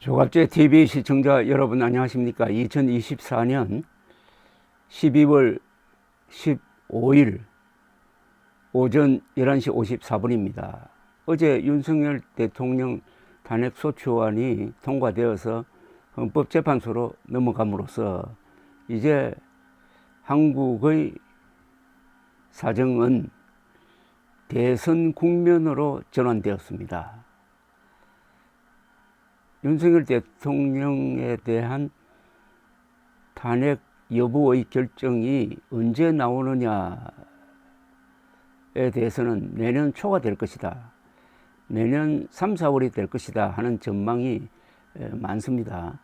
조갑제 TV 시청자 여러분 안녕하십니까? 2024년 12월 15일 오전 11시 54분입니다. 어제 윤석열 대통령 탄핵소추안이 통과되어서 헌법재판소로 넘어감으로써 이제 한국의 사정은 대선 국면으로 전환되었습니다. 윤석열 대통령에 대한 탄핵 여부의 결정이 언제 나오느냐에 대해서는 내년 초가 될 것이다. 내년 3, 4월이 될 것이다 하는 전망이 많습니다.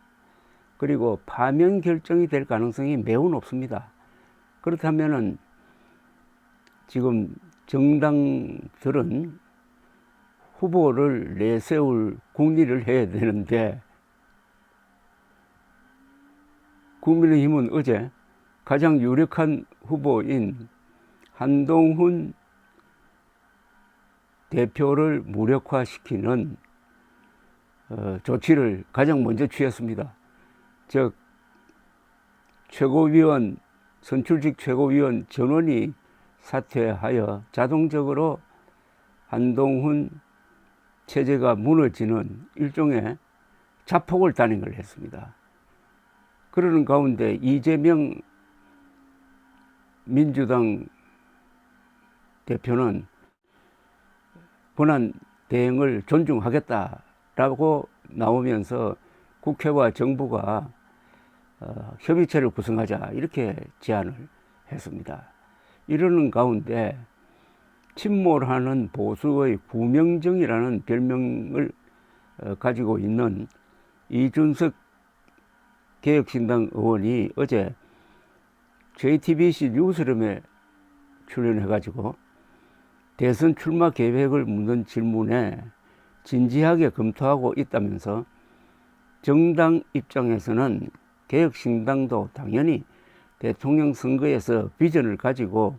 그리고 파면 결정이 될 가능성이 매우 높습니다. 그렇다면은 지금 정당들은 후보를 내세울 국리를 해야 되는데 국민의힘은 어제 가장 유력한 후보인 한동훈 대표를 무력화시키는 조치를 가장 먼저 취했습니다. 즉 최고위원 선출직 최고위원 전원이 사퇴하여 자동적으로 한동훈 체제가 무너지는 일종의 자폭을 단행을 했습니다. 그러는 가운데 이재명 민주당 대표는 권한 대행을 존중하겠다라고 나오면서 국회와 정부가 협의체를 구성하자 이렇게 제안을 했습니다. 이러는 가운데 침몰하는 보수의 구명정이라는 별명을 가지고 있는 이준석 개혁신당 의원이 어제 JTBC 뉴스룸에 출연해가지고 대선 출마 계획을 묻는 질문에 진지하게 검토하고 있다면서 정당 입장에서는 개혁신당도 당연히 대통령 선거에서 비전을 가지고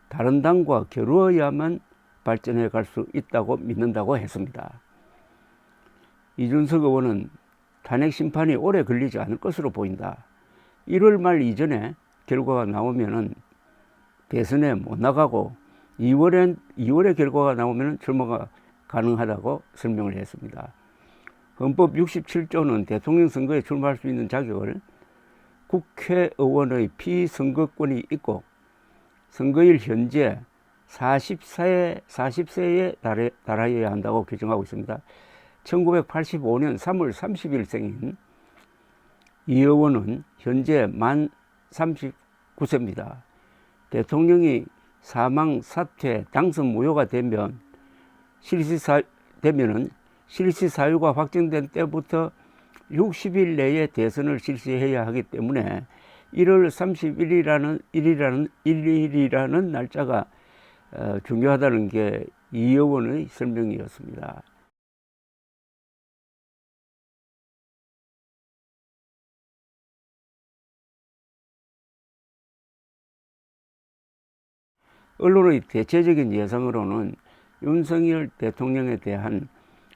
다른 당과 겨루어야만 발전해 갈 수 있다고 믿는다고 했습니다. 이준석 의원은 탄핵 심판이 오래 걸리지 않을 것으로 보인다. 1월 말 이전에 결과가 나오면은 대선에 못 나가고 2월에 결과가 나오면은 출마가 가능하다고 설명을 했습니다. 헌법 67조는 대통령 선거에 출마할 수 있는 자격을 국회의원의 피선거권이 있고 선거일 현재 40세에 달하여야 한다고 규정하고 있습니다. 1985년 3월 30일 생인 이 의원은 현재 만 39세입니다. 대통령이 사망, 사퇴, 당선 무효가 되면 실시 사유가 확정된 때부터 60일 내에 대선을 실시해야 하기 때문에 1월 31일이라는 날짜가 중요하다는 게 이 의원의 설명이었습니다. 언론의 대체적인 예상으로는 윤석열 대통령에 대한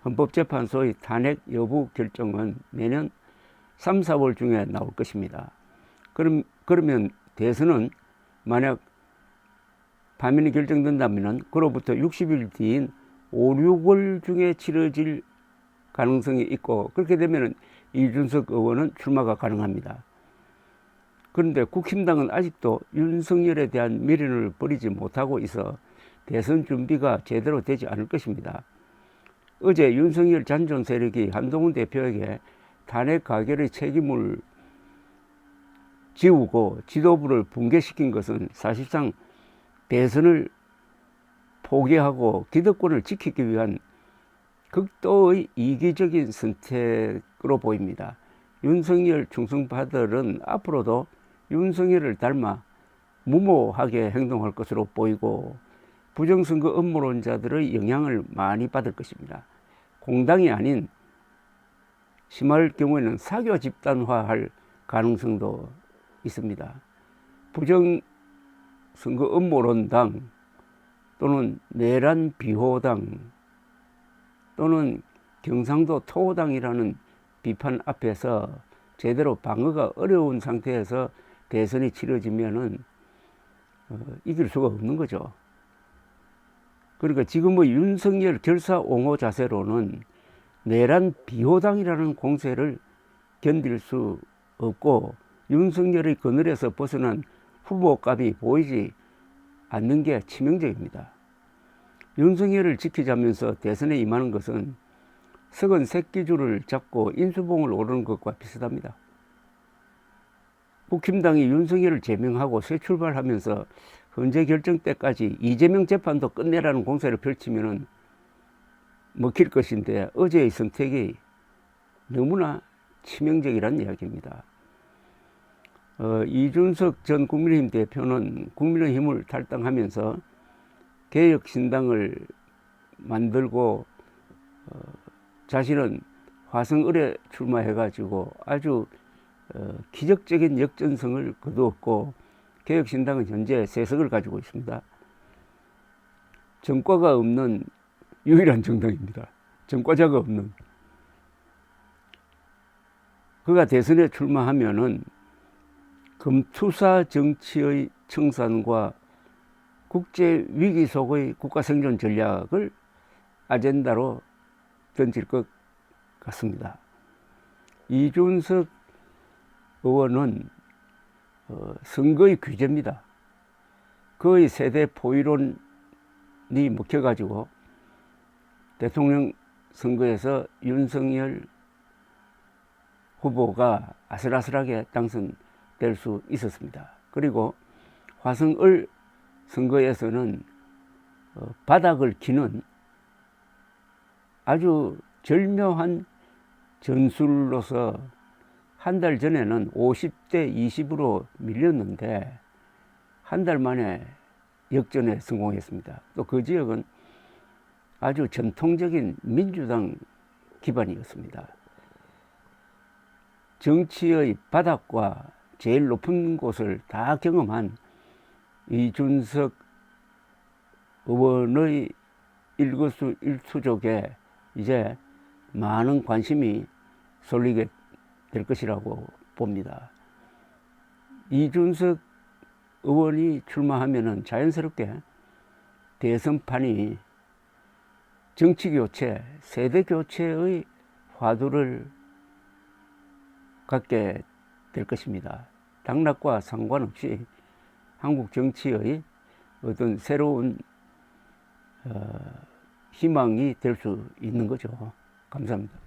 헌법재판소의 탄핵 여부 결정은 내년 3, 4월 중에 나올 것입니다. 그러면 대선은 만약 파면이 결정된다면 그로부터 60일 뒤인 5, 6월 중에 치러질 가능성이 있고 그렇게 되면 이준석 의원은 출마가 가능합니다. 그런데 국힘당은 아직도 윤석열에 대한 미련을 버리지 못하고 있어 대선 준비가 제대로 되지 않을 것입니다. 어제 윤석열 잔존 세력이 한동훈 대표에게 탄핵 가결의 책임을 지우고 지도부를 붕괴시킨 것은 사실상 대선을 포기하고 기득권을 지키기 위한 극도의 이기적인 선택으로 보입니다. 윤석열 충성파들은 앞으로도 윤석열을 닮아 무모하게 행동할 것으로 보이고 부정선거 음모론자들의 영향을 많이 받을 것입니다. 공당이 아닌 심할 경우에는 사교 집단화할 가능성도 있습니다. 부정선거 음모론당 또는 내란 비호당 또는 경상도 토호당이라는 비판 앞에서 제대로 방어가 어려운 상태에서 대선이 치러지면은 이길 수가 없는 거죠. 그러니까 지금 뭐 윤석열 결사 옹호 자세로는 내란 비호당이라는 공세를 견딜 수 없고 윤석열의 그늘에서 벗어난 후보값이 보이지 않는 게 치명적입니다. 윤석열을 지키자면서 대선에 임하는 것은 썩은 새끼줄을 잡고 인수봉을 오르는 것과 비슷합니다. 국힘당이 윤석열을 제명하고 새 출발하면서 헌재 결정 때까지 이재명 재판도 끝내라는 공세를 펼치면 먹힐 것인데 어제의 선택이 너무나 치명적이라는 이야기입니다. 이준석 전 국민의힘 대표는 국민의힘을 탈당하면서 개혁신당을 만들고 자신은 화성을에 출마해가지고 아주 기적적인 역전성을 거두었고 개혁신당은 현재 3석을 가지고 있습니다. 전과가 없는 유일한 정당입니다. 전과자가 없는. 그가 대선에 출마하면은 금투사 정치의 청산과 국제 위기 속의 국가 생존 전략을 아젠다로 던질 것 같습니다. 이준석 의원은 선거의 규제입니다. 그의 세대 포위론이 먹혀가지고 대통령 선거에서 윤석열 후보가 아슬아슬하게 당선될 수 있었습니다. 그리고 화성을 선거에서는 바닥을 기는 아주 절묘한 전술로서 한 달 전에는 50대 20으로 밀렸는데 한 달 만에 역전에 성공했습니다. 또 그 지역은 아주 전통적인 민주당 기반이었습니다. 정치의 바닥과 제일 높은 곳을 다 경험한 이준석 의원의 일거수일투족에 이제 많은 관심이 쏠리게 될 것이라고 봅니다. 이준석 의원이 출마하면은 자연스럽게 대선판이 정치교체, 세대교체의 화두를 갖게 될 것입니다. 당락과 상관없이 한국 정치의 어떤 새로운 희망이 될 수 있는 거죠. 감사합니다.